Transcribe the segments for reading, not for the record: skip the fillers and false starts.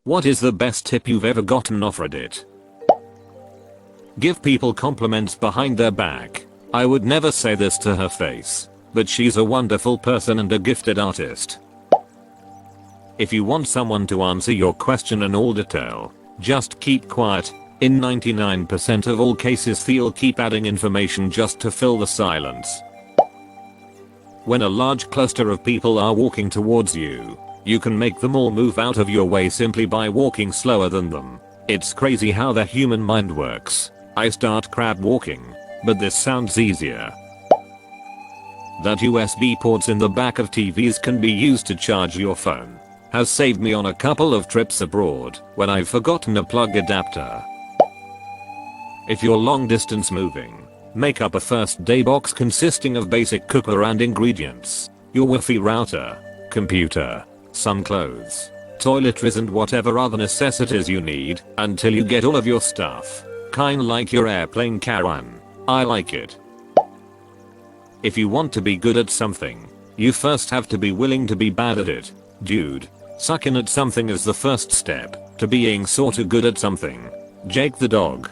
What is the best tip you've ever gotten off Reddit? Give people compliments behind their back. I would never say this to her face, but she's a wonderful person and a gifted artist. If you want someone to answer your question in all detail, just keep quiet. In 99% of all cases they'll keep adding information just to fill the silence. When a large cluster of people are walking towards you, you can make them all move out of your way simply by walking slower than them. It's crazy how the human mind works. I start crab walking, but this sounds easier. That USB ports in the back of TVs can be used to charge your phone has saved me on a couple of trips abroad when I've forgotten a plug adapter. If you're long distance moving, make up a first day box consisting of basic cooker and ingredients, your Wi-Fi router, computer, some clothes, toiletries and whatever other necessities you need until you get all of your stuff. Kinda like your airplane caravan. I like it. If you want to be good at something, you first have to be willing to be bad at it. Dude, sucking at something is the first step to being sorta good at something. Jake the dog.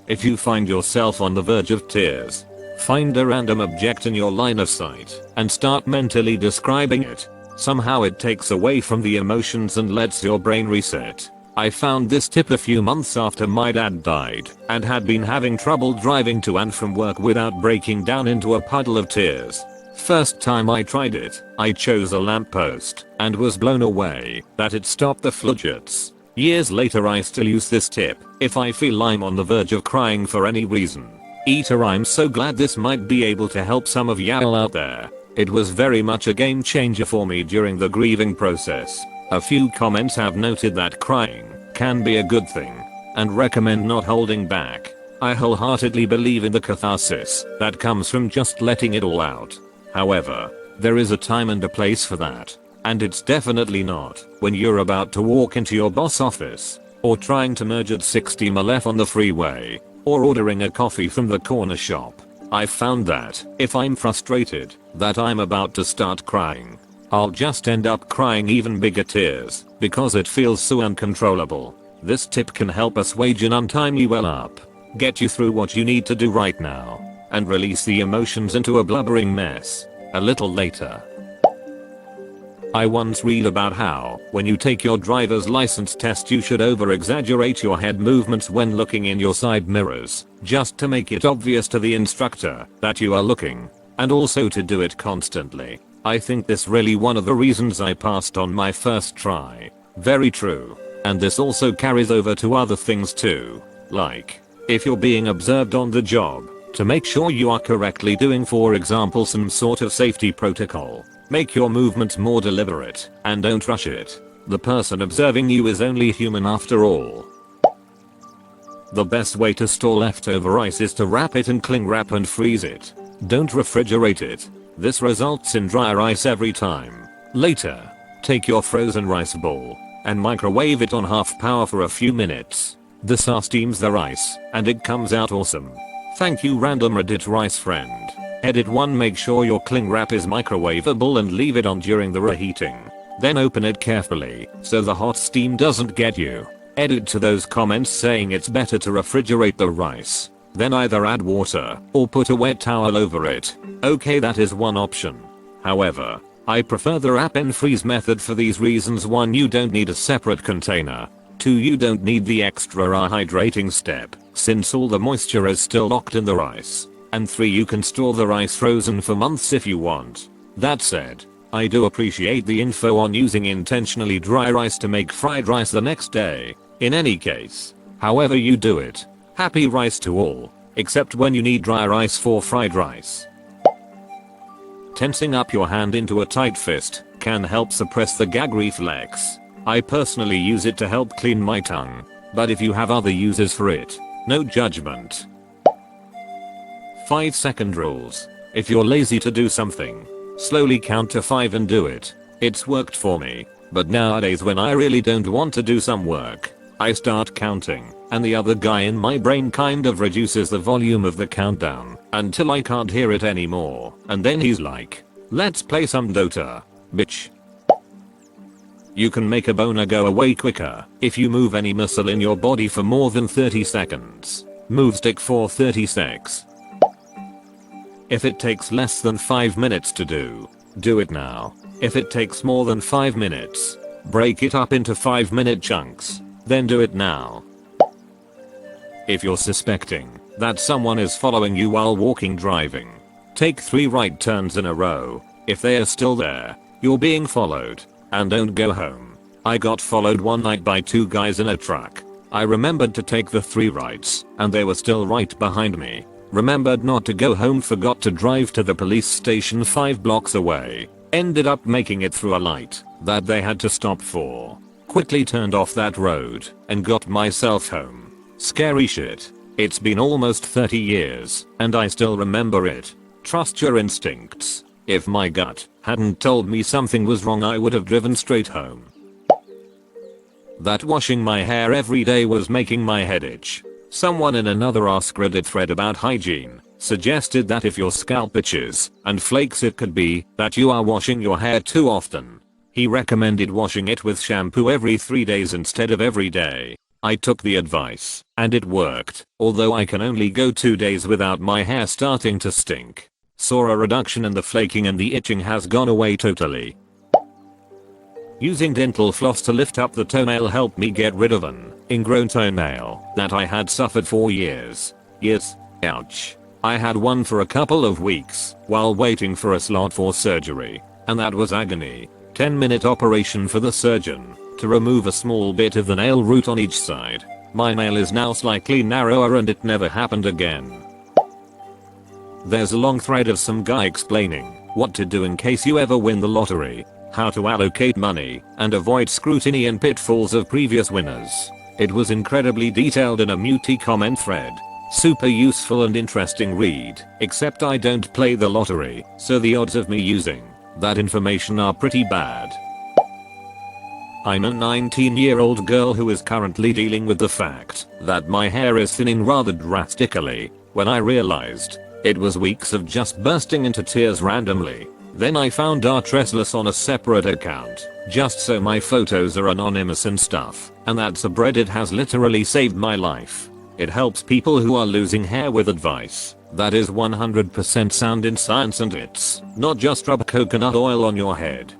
If you find yourself on the verge of tears, find a random object in your line of sight and start mentally describing it. Somehow it takes away from the emotions and lets your brain reset. I found this tip a few months after my dad died and had been having trouble driving to and from work without breaking down into a puddle of tears. First time I tried it, I chose a lamppost and was blown away that it stopped the floodgates. Years later I still use this tip if I feel I'm on the verge of crying for any reason. Eater, I'm so glad this might be able to help some of y'all out there. It was very much a game changer for me during the grieving process. A few comments have noted that crying can be a good thing and recommend not holding back. I wholeheartedly believe in the catharsis that comes from just letting it all out. However, there is a time and a place for that. And it's definitely not when you're about to walk into your boss office, or trying to merge at 60 mph on the freeway, or ordering a coffee from the corner shop. I've found that if I'm frustrated that I'm about to start crying, I'll just end up crying even bigger tears because it feels so uncontrollable. This tip can help assuage an untimely well up, get you through what you need to do right now, and release the emotions into a blubbering mess a little later. I once read about how, when you take your driver's license test, you should over-exaggerate your head movements when looking in your side mirrors, just to make it obvious to the instructor that you are looking, and also to do it constantly. I think this really one of the reasons I passed on my first try. Very true. And this also carries over to other things too, like, if you're being observed on the job, to make sure you are correctly doing, for example, some sort of safety protocol. Make your movements more deliberate and don't rush it. The person observing you is only human after all. The best way to store leftover ice is to wrap it in cling wrap and freeze it. Don't refrigerate it. This results in drier ice every time. Later, take your frozen rice bowl and microwave it on half power for a few minutes. This steams the rice and it comes out awesome. Thank you, random Reddit rice friend. Edit 1. Make sure your cling wrap is microwavable and leave it on during the reheating. Then open it carefully so the hot steam doesn't get you. Edit 2. Those comments saying it's better to refrigerate the rice, then either add water or put a wet towel over it. Okay, that is one option. However, I prefer the wrap and freeze method for these reasons. 1. You don't need a separate container. 2. You don't need the extra hydrating step since all the moisture is still locked in the rice. And 3. You can store the rice frozen for months if you want. That said, I do appreciate the info on using intentionally dry rice to make fried rice the next day. In any case, however you do it, happy rice to all, except when you need dry rice for fried rice. Tensing up your hand into a tight fist can help suppress the gag reflex. I personally use it to help clean my tongue, but if you have other uses for it, no judgment. 5-second rules. If you're lazy to do something, slowly count to 5 and do it. It's worked for me, but nowadays when I really don't want to do some work, I start counting, and the other guy in my brain kind of reduces the volume of the countdown until I can't hear it anymore, and then he's like, let's play some Dota, bitch. You can make a boner go away quicker if you move any muscle in your body for more than 30 seconds. Move stick for 30 secs. If it takes less than 5 minutes to do it now. If it takes more than 5 minutes, break it up into 5-minute chunks, then do it now. If you're suspecting that someone is following you while walking driving, take 3 right turns in a row. If they are still there, you're being followed, and don't go home. I got followed one night by 2 guys in a truck. I remembered to take the 3 rights, and they were still right behind me. Remembered not to go home, forgot to drive to the police station 5 blocks away. Ended up making it through a light that they had to stop for. Quickly turned off that road and got myself home. Scary shit. It's been almost 30 years and I still remember it. Trust your instincts. If my gut hadn't told me something was wrong, I would have driven straight home. That washing my hair every day was making my head itch. Someone in another askreddit thread about hygiene suggested that if your scalp itches and flakes, it could be that you are washing your hair too often. He recommended washing it with shampoo every 3 days instead of every day. I took the advice and it worked, although I can only go 2 days without my hair starting to stink. Saw a reduction in the flaking and the itching has gone away totally. Using dental floss to lift up the toenail helped me get rid of an ingrown toenail that I had suffered for years. Ouch. I had one for a couple of weeks while waiting for a slot for surgery, and that was agony. 10-minute operation for the surgeon to remove a small bit of the nail root on each side. My nail is now slightly narrower and it never happened again. There's a long thread of some guy explaining what to do in case you ever win the lottery, how to allocate money, and avoid scrutiny and pitfalls of previous winners. It was incredibly detailed in a muty comment thread. Super useful and interesting read, except I don't play the lottery, so the odds of me using that information are pretty bad. I'm a 19-year-old girl who is currently dealing with the fact that my hair is thinning rather drastically. When I realized it was weeks of just bursting into tears randomly. Then I found Artressless on a separate account, just so my photos are anonymous and stuff, and that subreddit has literally saved my life. It helps people who are losing hair with advice that is 100% sound in science, and it's not just rub coconut oil on your head.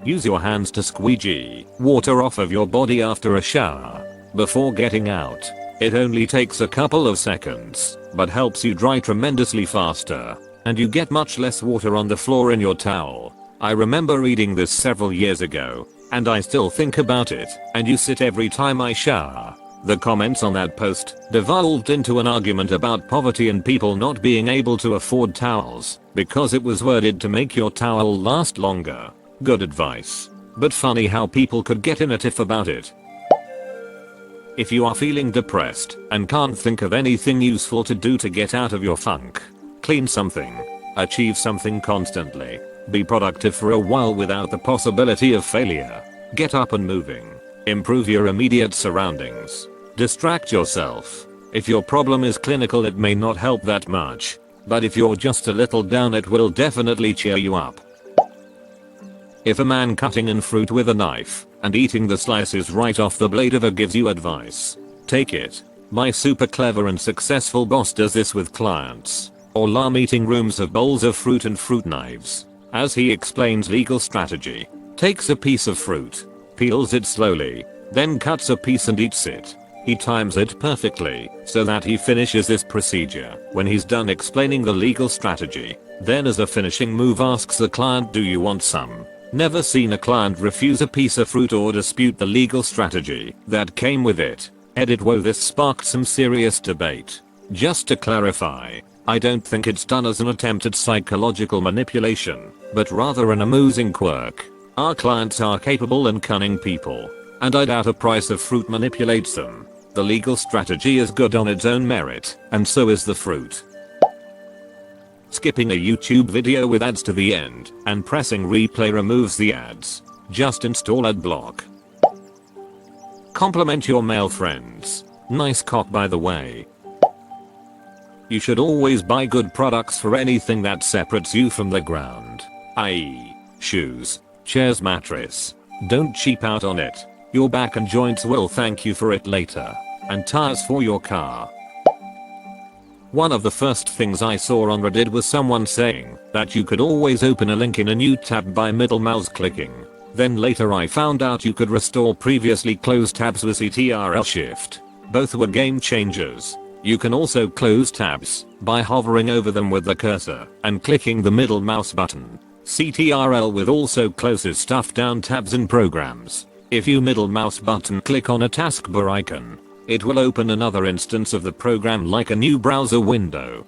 Use your hands to squeegee water off of your body after a shower before getting out. It only takes a couple of seconds, but helps you dry tremendously faster, and you get much less water on the floor in your towel. I remember reading this several years ago, and I still think about it and use it every time I shower. The comments on that post devolved into an argument about poverty and people not being able to afford towels because it was worded to make your towel last longer. Good advice, but funny how people could get in a tiff about it. If you are feeling depressed and can't think of anything useful to do to get out of your funk, clean something, achieve something constantly, be productive for a while without the possibility of failure, get up and moving, improve your immediate surroundings, distract yourself. If your problem is clinical, it may not help that much, but if you're just a little down, it will definitely cheer you up. If a man cutting in fruit with a knife and eating the slices right off the blade ever gives you advice, take it. My super clever and successful boss does this with clients. All our meeting rooms have bowls of fruit and fruit knives. As he explains legal strategy, takes a piece of fruit, peels it slowly, then cuts a piece and eats it. He times it perfectly so that he finishes this procedure when he's done explaining the legal strategy. Then as a finishing move asks the client, do you want some? Never seen a client refuse a piece of fruit or dispute the legal strategy that came with it. Edit. Whoa, this sparked some serious debate. Just to clarify, I don't think it's done as an attempt at psychological manipulation, but rather an amusing quirk. Our clients are capable and cunning people, and I doubt a price of fruit manipulates them. The legal strategy is good on its own merit, and so is the fruit. Skipping a YouTube video with ads to the end and pressing replay removes the ads. Just install ad block. Compliment your male friends. Nice cock, by the way. You should always buy good products for anything that separates you from the ground, i.e., shoes. chairs, mattress. Don't cheap out on it. Your back and joints will thank you for it later. And tires for your car. One of the first things I saw on Reddit was someone saying that you could always open a link in a new tab by middle mouse clicking. Then later I found out you could restore previously closed tabs with Ctrl Shift. Both were game changers. You can also close tabs by hovering over them with the cursor and clicking the middle mouse button. Ctrl with also closes stuff down tabs in programs. If you middle mouse button click on a taskbar icon, it will open another instance of the program like a new browser window.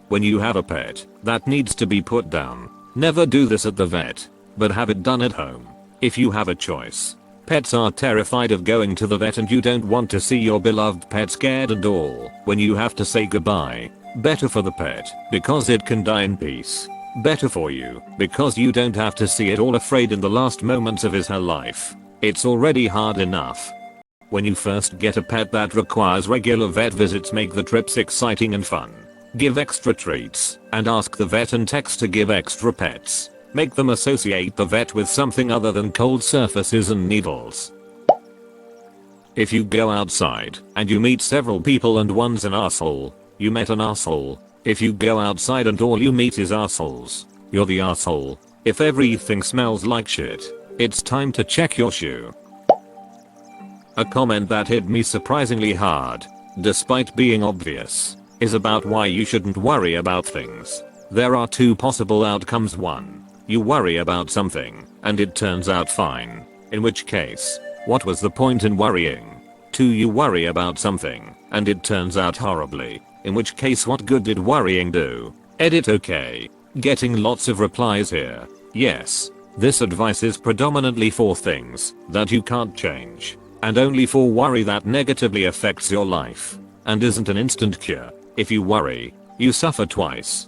When you have a pet that needs to be put down, never do this at the vet, but have it done at home. If you have a choice. Pets are terrified of going to the vet and you don't want to see your beloved pet scared and all when you have to say goodbye. Better for the pet because it can die in peace. Better for you because you don't have to see it all afraid in the last moments of his her life. It's already hard enough. When you first get a pet that requires regular vet visits, make the trips exciting and fun. Give extra treats and ask the vet and techs to give extra pets. Make them associate the vet with something other than cold surfaces and needles. If you go outside and you meet several people and one's an asshole, you met an asshole. If you go outside and all you meet is assholes, you're the asshole. If everything smells like shit, it's time to check your shoe. A comment that hit me surprisingly hard, despite being obvious, is about why you shouldn't worry about things. There are two possible outcomes. 1. You worry about something, and it turns out fine. In which case, what was the point in worrying? 2. You worry about something, and it turns out horribly. In which case, what good did worrying do? Edit okay. Getting lots of replies here. Yes, this advice is predominantly for things that you can't change. And only for worry that negatively affects your life. And isn't an instant cure. If you worry, you suffer twice.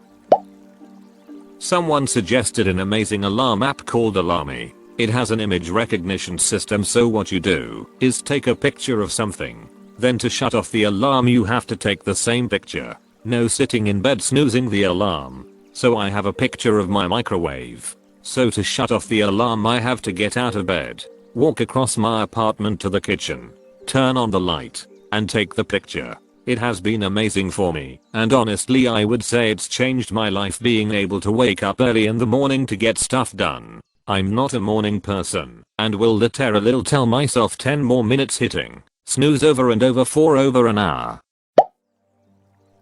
Someone suggested an amazing alarm app called Alarmy. It has an image recognition system, so what you do is take a picture of something. Then to shut off the alarm you have to take the same picture. No sitting in bed snoozing the alarm. So I have a picture of my microwave. So to shut off the alarm I have to get out of bed, walk across my apartment to the kitchen, turn on the light, and take the picture. It has been amazing for me, and honestly I would say it's changed my life being able to wake up early in the morning to get stuff done. I'm not a morning person, and will literally tell myself 10 more minutes hitting snooze over and over for over an hour.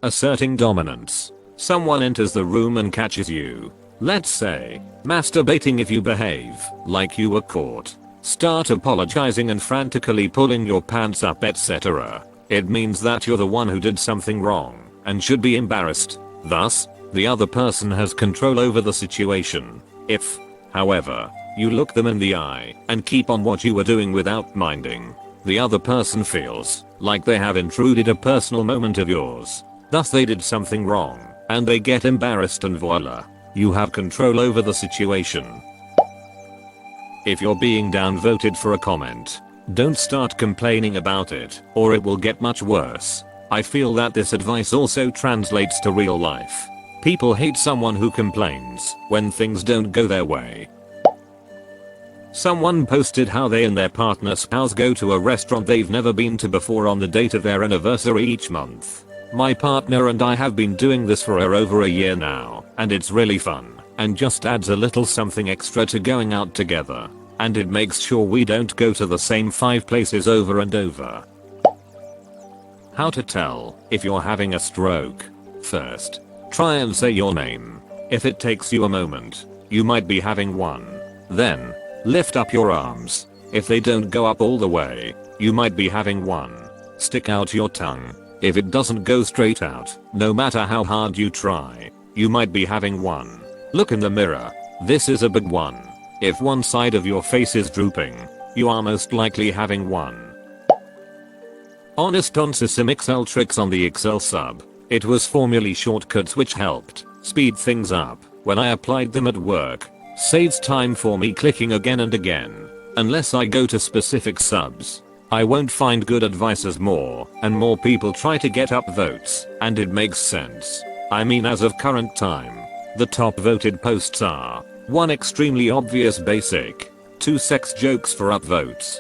Asserting dominance. Someone enters the room and catches you, let's say, masturbating. If you behave like you were caught, start apologizing and frantically pulling your pants up, etc., it means that you're the one who did something wrong and should be embarrassed. Thus, the other person has control over the situation. If, however, you look them in the eye and keep on what you were doing without minding, the other person feels like they have intruded a personal moment of yours. Thus they did something wrong and they get embarrassed, and voila, you have control over the situation. If you're being downvoted for a comment, don't start complaining about it, or it will get much worse. I feel that this advice also translates to real life. People hate someone who complains when things don't go their way. Someone posted how they and their partner spouse go to a restaurant they've never been to before on the date of their anniversary each month. My partner and I have been doing this for over a year now, and it's really fun, and just adds a little something extra to going out together. And it makes sure we don't go to the same 5 places over and over. How to tell if you're having a stroke. First, try and say your name. If it takes you a moment, you might be having one. Then, lift up your arms. If they don't go up all the way, you might be having one. Stick out your tongue. If it doesn't go straight out, no matter how hard you try, you might be having one. Look in the mirror. This is a big one. If one side of your face is drooping, you are most likely having one. Honest on some Excel tricks on the Excel sub. It was formerly shortcuts which helped speed things up when I applied them at work. Saves time for me clicking again and again. Unless I go to specific subs, I won't find good advice as more and more people try to get up votes, and it makes sense. I mean, as of current time, the top voted posts are 1 extremely obvious basic. 2 sex jokes for upvotes.